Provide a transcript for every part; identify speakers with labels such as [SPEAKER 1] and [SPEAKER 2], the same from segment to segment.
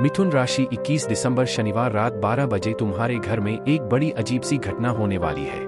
[SPEAKER 1] मिथुन राशि 21 दिसंबर शनिवार रात 12 बजे तुम्हारे घर में एक बड़ी अजीब सी घटना होने वाली है।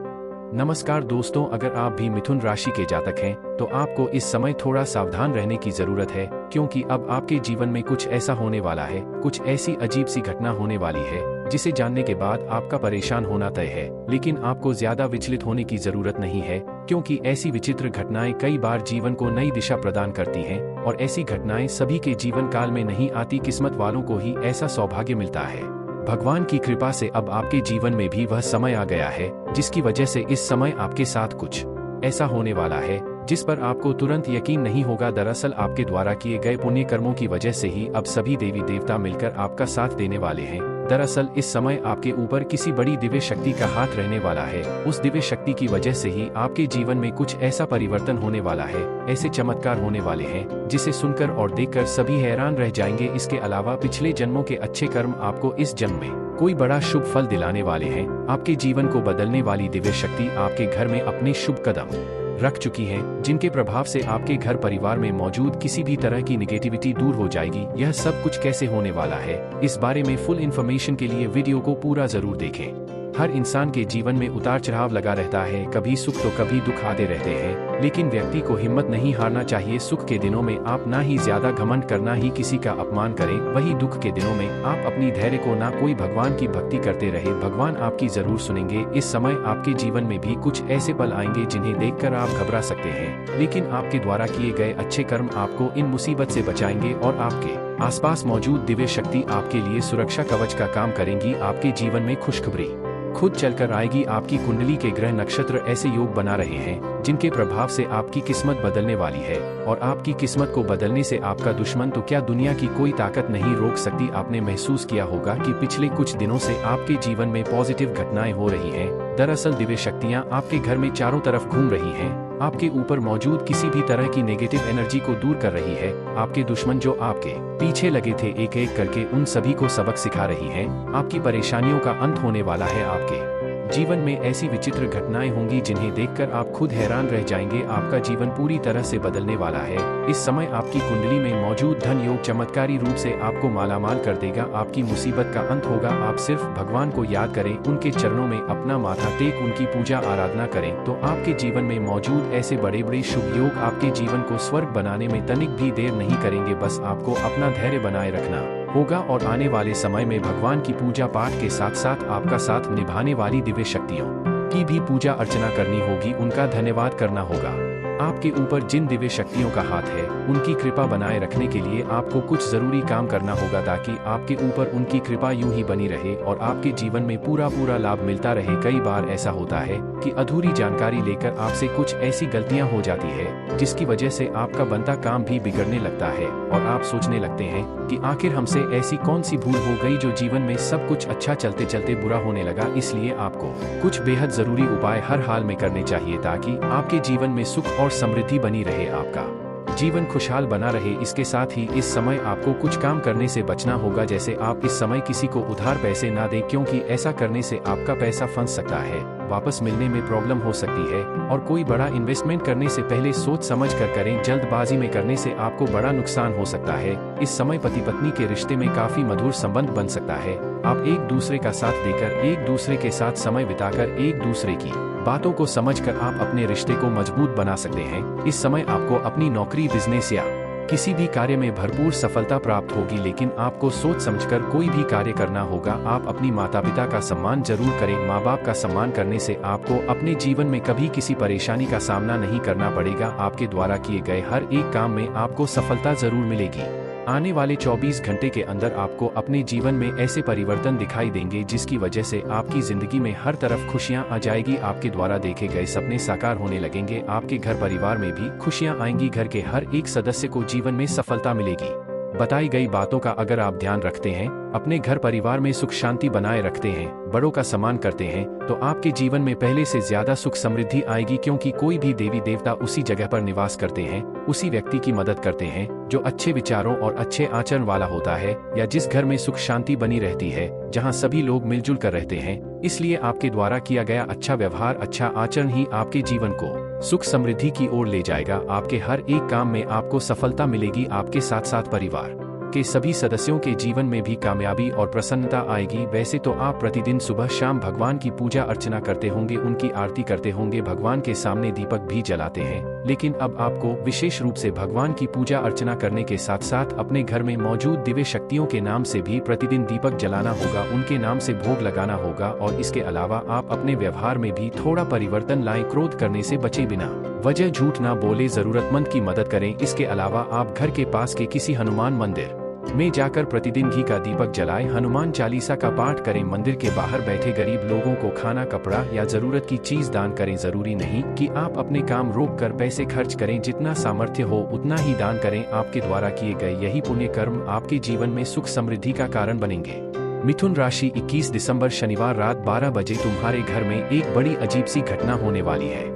[SPEAKER 1] नमस्कार दोस्तों, अगर आप भी मिथुन राशि के जातक हैं तो आपको इस समय थोड़ा सावधान रहने की जरूरत है, क्योंकि अब आपके जीवन में कुछ ऐसा होने वाला है, कुछ ऐसी अजीब सी घटना होने वाली है जिसे जानने के बाद आपका परेशान होना तय है। लेकिन आपको ज्यादा विचलित होने की जरूरत नहीं है, क्योंकि ऐसी विचित्र घटनाएं कई बार जीवन को नई दिशा प्रदान करती हैं और ऐसी घटनाएं सभी के जीवन काल में नहीं आती, किस्मत वालों को ही ऐसा सौभाग्य मिलता है। भगवान की कृपा से अब आपके जीवन में भी वह समय आ गया है जिसकी वजह से इस समय आपके साथ कुछ ऐसा होने वाला है जिस पर आपको तुरंत यकीन नहीं होगा। दरअसल आपके द्वारा किए गए पुण्य कर्मों की वजह से ही अब सभी देवी देवता मिलकर आपका साथ देने वाले हैं। दरअसल इस समय आपके ऊपर किसी बड़ी दिव्य शक्ति का हाथ रहने वाला है। उस दिव्य शक्ति की वजह से ही आपके जीवन में कुछ ऐसा परिवर्तन होने वाला है, ऐसे चमत्कार होने वाले हैं जिसे सुनकर और देखकर सभी हैरान रह जाएंगे। इसके अलावा पिछले जन्मों के अच्छे कर्म आपको इस जन्म में कोई बड़ा शुभ फल दिलाने वाले हैं। आपके जीवन को बदलने वाली दिव्य शक्ति आपके घर में अपने शुभ कदम रख चुकी हैं, जिनके प्रभाव से आपके घर परिवार में मौजूद किसी भी तरह की नेगेटिविटी दूर हो जाएगी। यह सब कुछ कैसे होने वाला है, इस बारे में फुल इन्फॉर्मेशन के लिए वीडियो को पूरा जरूर देखें। हर इंसान के जीवन में उतार चढ़ाव लगा रहता है, कभी सुख तो कभी दुख आते रहते हैं, लेकिन व्यक्ति को हिम्मत नहीं हारना चाहिए। सुख के दिनों में आप ना ही ज्यादा घमंड करना ही किसी का अपमान करें, वही दुख के दिनों में आप अपनी धैर्य को ना कोई भगवान की भक्ति करते रहे। भगवान आपकी जरूर सुनेंगे। इस समय आपके जीवन में भी कुछ ऐसे पल आएंगे जिन्हें देखकर आप घबरा सकते हैं, लेकिन आपके द्वारा किए गए अच्छे कर्म आपको इन मुसीबत से बचाएंगे और आपके आसपास मौजूद दिव्य शक्ति आपके लिए सुरक्षा कवच का काम करेंगी। आपके जीवन में खुशखबरी खुद चलकर आएगी। आपकी कुंडली के ग्रह नक्षत्र ऐसे योग बना रहे हैं जिनके प्रभाव से आपकी किस्मत बदलने वाली है, और आपकी किस्मत को बदलने से आपका दुश्मन तो क्या दुनिया की कोई ताकत नहीं रोक सकती। आपने महसूस किया होगा कि पिछले कुछ दिनों से आपके जीवन में पॉजिटिव घटनाएं हो रही हैं। दरअसल दिव्य शक्तियां आपके घर में चारों तरफ घूम रही हैं, आपके ऊपर मौजूद किसी भी तरह की नेगेटिव एनर्जी को दूर कर रही है। आपके दुश्मन जो आपके पीछे लगे थे, एक एक करके उन सभी को सबक सिखा रही हैं। आपकी परेशानियों का अंत होने वाला है। आपके जीवन में ऐसी विचित्र घटनाएं होंगी जिन्हें देखकर आप खुद हैरान रह जाएंगे। आपका जीवन पूरी तरह से बदलने वाला है। इस समय आपकी कुंडली में मौजूद धन योग चमत्कारी रूप से आपको मालामाल कर देगा। आपकी मुसीबत का अंत होगा। आप सिर्फ भगवान को याद करें, उनके चरणों में अपना माथा टेक उनकी पूजा आराधना करें, तो आपके जीवन में मौजूद ऐसे बड़े बड़े शुभ योग आपके जीवन को स्वर्ग बनाने में तनिक भी देर नहीं करेंगे। बस आपको अपना धैर्य बनाए रखना होगा और आने वाले समय में भगवान की पूजा पाठ के साथ साथ आपका साथ निभाने वाली दिव्य शक्तियों की भी पूजा अर्चना करनी होगी, उनका धन्यवाद करना होगा। आपके ऊपर जिन दिव्य शक्तियों का हाथ है उनकी कृपा बनाए रखने के लिए आपको कुछ जरूरी काम करना होगा, ताकि आपके ऊपर उनकी कृपा यूं ही बनी रहे और आपके जीवन में पूरा लाभ मिलता रहे। कई बार ऐसा होता है कि अधूरी जानकारी लेकर आपसे कुछ ऐसी गलतियां हो जाती है जिसकी वजह से आपका बनता काम भी बिगड़ने लगता है और आप सोचने लगते हैं कि आखिर हमसे ऐसी कौन सी भूल हो गई जो जीवन में सब कुछ अच्छा चलते चलते बुरा होने लगा। इसलिए आपको कुछ बेहद जरूरी उपाय हर हाल में करने चाहिए, ताकि आपके जीवन में सुख और समृद्धि बनी रहे, आपका जीवन खुशहाल बना रहे। इसके साथ ही इस समय आपको कुछ काम करने से बचना होगा, जैसे आप इस समय किसी को उधार पैसे ना दें, क्योंकि ऐसा करने से आपका पैसा फंस सकता है, वापस मिलने में प्रॉब्लम हो सकती है। और कोई बड़ा इन्वेस्टमेंट करने से पहले सोच समझ कर करें, जल्दबाजी में करने से आपको बड़ा नुकसान हो सकता है। इस समय पति पत्नी के रिश्ते में काफी मधुर संबंध बन सकता है। आप एक दूसरे का साथ देकर, एक दूसरे के साथ समय बिताकर, एक दूसरे की बातों को समझकर आप अपने रिश्ते को मजबूत बना सकते हैं। इस समय आपको अपनी नौकरी, बिजनेस या किसी भी कार्य में भरपूर सफलता प्राप्त होगी, लेकिन आपको सोच समझकर कोई भी कार्य करना होगा। आप अपनी माता पिता का सम्मान जरूर करें। माँ बाप का सम्मान करने से आपको अपने जीवन में कभी किसी परेशानी का सामना नहीं करना पड़ेगा। आपके द्वारा किए गए हर एक काम में आपको सफलता जरूर मिलेगी। आने वाले 24 घंटे के अंदर आपको अपने जीवन में ऐसे परिवर्तन दिखाई देंगे जिसकी वजह से आपकी जिंदगी में हर तरफ खुशियां आ जाएगी। आपके द्वारा देखे गए सपने साकार होने लगेंगे। आपके घर परिवार में भी खुशियां आएंगी। घर के हर एक सदस्य को जीवन में सफलता मिलेगी। बताई गई बातों का अगर आप ध्यान रखते हैं, अपने घर परिवार में सुख शांति बनाए रखते हैं, बड़ों का सम्मान करते हैं, तो आपके जीवन में पहले से ज्यादा सुख समृद्धि आएगी। क्योंकि कोई भी देवी देवता उसी जगह पर निवास करते हैं, उसी व्यक्ति की मदद करते हैं जो अच्छे विचारों और अच्छे आचरण वाला होता है, या जिस घर में सुख शांति बनी रहती है, जहां सभी लोग मिलजुल कर रहते हैं। इसलिए आपके द्वारा किया गया अच्छा व्यवहार, अच्छा आचरण ही आपके जीवन को सुख समृद्धि की ओर ले जाएगा। आपके हर एक काम में आपको सफलता मिलेगी। आपके साथ साथ परिवार के सभी सदस्यों के जीवन में भी कामयाबी और प्रसन्नता आएगी। वैसे तो आप प्रतिदिन सुबह शाम भगवान की पूजा अर्चना करते होंगे, उनकी आरती करते होंगे, भगवान के सामने दीपक भी जलाते हैं, लेकिन अब आपको विशेष रूप से भगवान की पूजा अर्चना करने के साथ साथ अपने घर में मौजूद दिव्य शक्तियों के नाम से भी प्रतिदिन दीपक जलाना होगा, उनके नाम से भोग लगाना होगा। और इसके अलावा आप अपने व्यवहार में भी थोड़ा परिवर्तन लाएं, क्रोध करने से बचे, बिना वजह झूठ ना बोले, जरूरतमंद की मदद करें। इसके अलावा आप घर के पास के किसी हनुमान मंदिर में जाकर प्रतिदिन घी का दीपक जलाएं, हनुमान चालीसा का पाठ करें, मंदिर के बाहर बैठे गरीब लोगों को खाना, कपड़ा या जरूरत की चीज दान करें। जरूरी नहीं कि आप अपने काम रोक कर पैसे खर्च करें, जितना सामर्थ्य हो उतना ही दान करें। आपके द्वारा किए गए यही पुण्य कर्म आपके जीवन में सुख समृद्धि का कारण बनेंगे। मिथुन राशि, 21 दिसंबर शनिवार रात 12 बजे तुम्हारे घर में एक बड़ी अजीब सी घटना होने वाली है।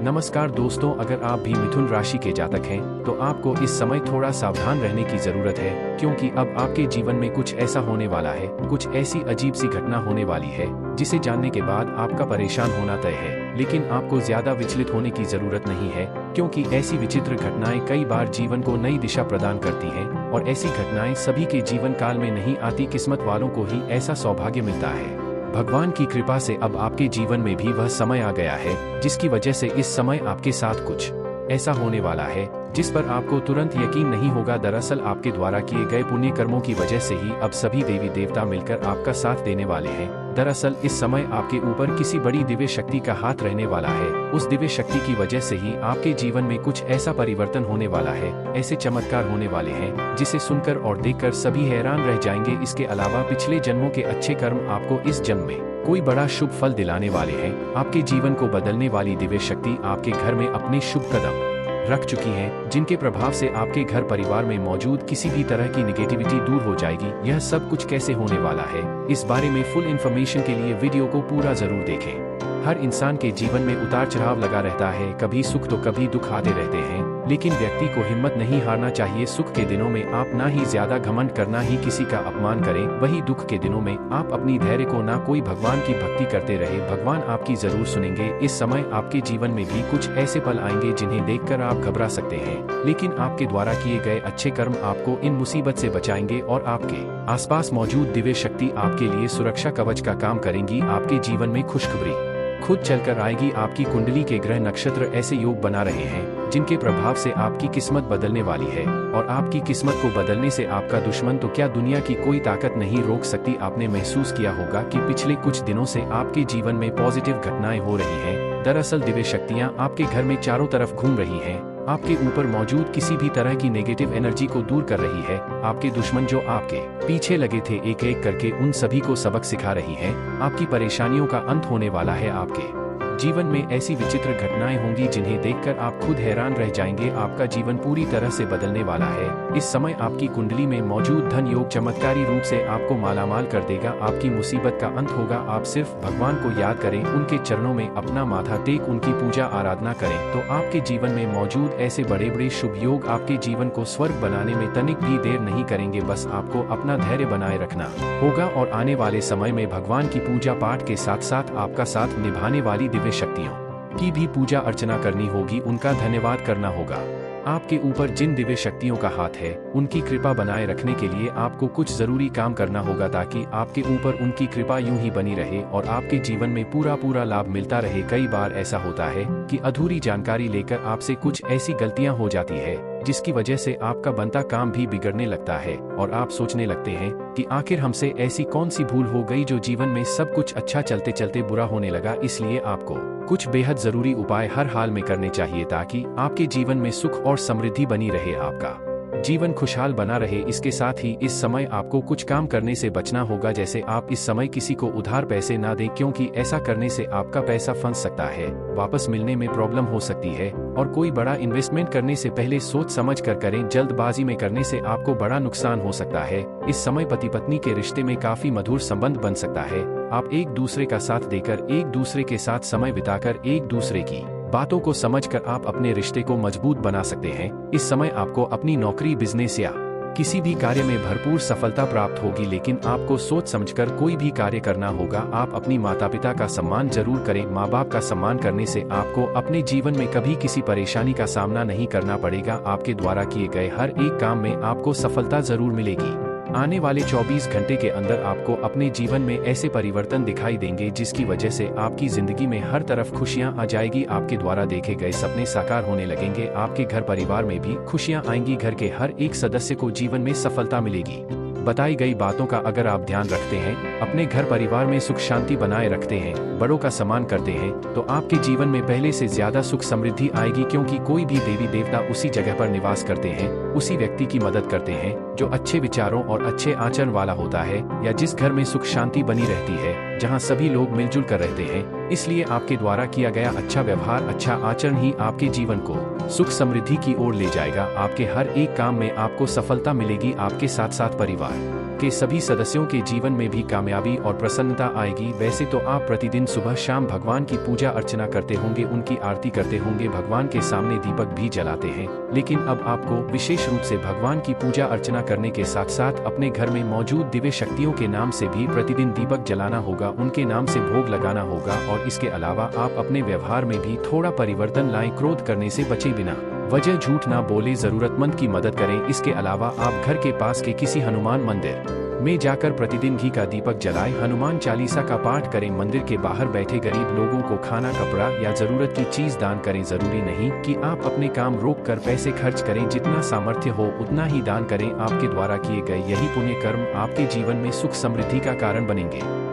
[SPEAKER 1] नमस्कार दोस्तों, अगर आप भी मिथुन राशि के जातक हैं तो आपको इस समय थोड़ा सावधान रहने की जरूरत है, क्योंकि अब आपके जीवन में कुछ ऐसा होने वाला है, कुछ ऐसी अजीब सी घटना होने वाली है जिसे जानने के बाद आपका परेशान होना तय है। लेकिन आपको ज्यादा विचलित होने की जरूरत नहीं है, क्योंकि ऐसी विचित्र घटनाएं कई बार जीवन को नई दिशा प्रदान करती हैं, और ऐसी घटनाएं सभी के जीवन काल में नहीं आती, किस्मत वालों को ही ऐसा सौभाग्य मिलता है। भगवान की कृपा से अब आपके जीवन में भी वह समय आ गया है जिसकी वजह से इस समय आपके साथ कुछ ऐसा होने वाला है जिस पर आपको तुरंत यकीन नहीं होगा। दरअसल आपके द्वारा किए गए पुण्य कर्मों की वजह से ही अब सभी देवी देवता मिलकर आपका साथ देने वाले हैं। दरअसल इस समय आपके ऊपर किसी बड़ी दिव्य शक्ति का हाथ रहने वाला है। उस दिव्य शक्ति की वजह से ही आपके जीवन में कुछ ऐसा परिवर्तन होने वाला है, ऐसे चमत्कार होने वाले हैं जिसे सुनकर और देखकर सभी हैरान रह जाएंगे। इसके अलावा पिछले जन्मों के अच्छे कर्म आपको इस जन्म में कोई बड़ा शुभ फल दिलाने वाले हैं। आपके जीवन को बदलने वाली दिव्य शक्ति आपके घर में अपने शुभ कदम रख चुकी हैं, जिनके प्रभाव से आपके घर परिवार में मौजूद किसी भी तरह की नेगेटिविटी दूर हो जाएगी। यह सब कुछ कैसे होने वाला है, इस बारे में फुल इन्फॉर्मेशन के लिए वीडियो को पूरा जरूर देखें। हर इंसान के जीवन में उतार चढ़ाव लगा रहता है, कभी सुख तो कभी दुख आते रहते हैं, लेकिन व्यक्ति को हिम्मत नहीं हारना चाहिए। सुख के दिनों में आप ना ही ज्यादा घमंड करना ही किसी का अपमान करें, वही दुख के दिनों में आप अपनी धैर्य को ना कोई भगवान की भक्ति करते रहे। भगवान आपकी जरूर सुनेंगे। इस समय आपके जीवन में भी कुछ ऐसे पल आएंगे जिन्हें देखकर आप घबरा सकते हैं, लेकिन आपके द्वारा किए गए अच्छे कर्म आपको इन मुसीबत से बचाएंगे और आपके आसपास मौजूद दिव्य शक्ति आपके लिए सुरक्षा कवच का काम करेंगी। आपके जीवन में खुशखबरी खुद चलकर आएगी। आपकी कुंडली के ग्रह नक्षत्र ऐसे योग बना रहे हैं जिनके प्रभाव से आपकी किस्मत बदलने वाली है, और आपकी किस्मत को बदलने से आपका दुश्मन तो क्या दुनिया की कोई ताकत नहीं रोक सकती। आपने महसूस किया होगा कि पिछले कुछ दिनों से आपके जीवन में पॉजिटिव घटनाएं हो रही हैं। दरअसल दिव्य शक्तियां आपके घर में चारों तरफ घूम रही हैं, आपके ऊपर मौजूद किसी भी तरह की नेगेटिव एनर्जी को दूर कर रही है। आपके दुश्मन जो आपके पीछे लगे थे, एक एक करके उन सभी को सबक सिखा रही हैं। आपकी परेशानियों का अंत होने वाला है। आपके जीवन में ऐसी विचित्र घटनाएं होंगी जिन्हें देखकर आप खुद हैरान रह जाएंगे। आपका जीवन पूरी तरह से बदलने वाला है। इस समय आपकी कुंडली में मौजूद धन योग चमत्कारी रूप से आपको मालामाल कर देगा। आपकी मुसीबत का अंत होगा। आप सिर्फ भगवान को याद करें, उनके चरणों में अपना माथा टेक उनकी पूजा आराधना करें, तो आपके जीवन में मौजूद ऐसे बड़े बड़े शुभ योग आपके जीवन को स्वर्ग बनाने में तनिक भी देर नहीं करेंगे। बस आपको अपना धैर्य बनाए रखना होगा और आने वाले समय में भगवान की पूजा पाठ के साथ साथ आपका साथ निभाने वाली दिव्य शक्तियों की भी पूजा अर्चना करनी होगी, उनका धन्यवाद करना होगा। आपके ऊपर जिन दिव्य शक्तियों का हाथ है, उनकी कृपा बनाए रखने के लिए आपको कुछ जरूरी काम करना होगा, ताकि आपके ऊपर उनकी कृपा यूं ही बनी रहे और आपके जीवन में पूरा लाभ मिलता रहे। कई बार ऐसा होता है कि अधूरी जानकारी लेकर आपसे कुछ ऐसी गलतियां हो जाती है जिसकी वजह से आपका बनता काम भी बिगड़ने लगता है, और आप सोचने लगते हैं कि आखिर हमसे ऐसी कौन सी भूल हो गई जो जीवन में सब कुछ अच्छा चलते चलते बुरा होने लगा। इसलिए आपको कुछ बेहद जरूरी उपाय हर हाल में करने चाहिए, ताकि आपके जीवन में सुख और समृद्धि बनी रहे, आपका जीवन खुशहाल बना रहे। इसके साथ ही इस समय आपको कुछ काम करने से बचना होगा, जैसे आप इस समय किसी को उधार पैसे ना दें, क्योंकि ऐसा करने से आपका पैसा फंस सकता है, वापस मिलने में प्रॉब्लम हो सकती है। और कोई बड़ा इन्वेस्टमेंट करने से पहले सोच समझ कर करें, जल्दबाजी में करने से आपको बड़ा नुकसान हो सकता है। इस समय पति पत्नी के रिश्ते में काफी मधुर संबंध बन सकता है। आप एक दूसरे का साथ देकर, एक दूसरे के साथ समय बिताकर, एक दूसरे की बातों को समझकर आप अपने रिश्ते को मजबूत बना सकते हैं। इस समय आपको अपनी नौकरी, बिजनेस या किसी भी कार्य में भरपूर सफलता प्राप्त होगी, लेकिन आपको सोच समझकर कोई भी कार्य करना होगा। आप अपनी माता पिता का सम्मान जरूर करें। माँ बाप का सम्मान करने से आपको अपने जीवन में कभी किसी परेशानी का सामना नहीं करना पड़ेगा। आपके द्वारा किए गए हर एक काम में आपको सफलता जरूर मिलेगी। आने वाले 24 घंटे के अंदर आपको अपने जीवन में ऐसे परिवर्तन दिखाई देंगे जिसकी वजह से आपकी जिंदगी में हर तरफ खुशियां आ जाएगी। आपके द्वारा देखे गए सपने साकार होने लगेंगे। आपके घर परिवार में भी खुशियां आएंगी। घर के हर एक सदस्य को जीवन में सफलता मिलेगी। बताई गई बातों का अगर आप ध्यान रखते हैं, अपने घर परिवार में सुख शांति बनाए रखते हैं, बड़ों का सम्मान करते हैं, तो आपके जीवन में पहले से ज्यादा सुख समृद्धि आएगी। क्योंकि कोई भी देवी देवता उसी जगह पर निवास करते हैं, उसी व्यक्ति की मदद करते हैं जो अच्छे विचारों और अच्छे आचरण वाला होता है, या जिस घर में सुख शांति बनी रहती है, जहाँ सभी लोग मिलजुल कर रहते हैं। इसलिए आपके द्वारा किया गया अच्छा व्यवहार, अच्छा आचरण ही आपके जीवन को सुख समृद्धि की ओर ले जाएगा। आपके हर एक काम में आपको सफलता मिलेगी। आपके साथ साथ परिवार के सभी सदस्यों के जीवन में भी कामयाबी और प्रसन्नता आएगी। वैसे तो आप प्रतिदिन सुबह शाम भगवान की पूजा अर्चना करते होंगे, उनकी आरती करते होंगे, भगवान के सामने दीपक भी जलाते हैं, लेकिन अब आपको विशेष रूप से भगवान की पूजा अर्चना करने के साथ साथ अपने घर में मौजूद दिव्य शक्तियों के नाम से भी प्रतिदिन दीपक जलाना होगा, उनके नाम से भोग लगाना होगा। और इसके अलावा आप अपने व्यवहार में भी थोड़ा परिवर्तन लाएं। क्रोध करने से बचे, बिना वजह झूठ ना बोले, जरूरतमंद की मदद करें। इसके अलावा आप घर के पास के किसी हनुमान मंदिर में जाकर प्रतिदिन घी का दीपक जलाएं, हनुमान चालीसा का पाठ करें, मंदिर के बाहर बैठे गरीब लोगों को खाना, कपड़ा या जरूरत की चीज दान करें। जरूरी नहीं कि आप अपने काम रोक कर पैसे खर्च करें, जितना सामर्थ्य हो उतना ही दान करें। आपके द्वारा किए गए यही पुण्य कर्म आपके जीवन में सुख समृद्धि का कारण बनेंगे।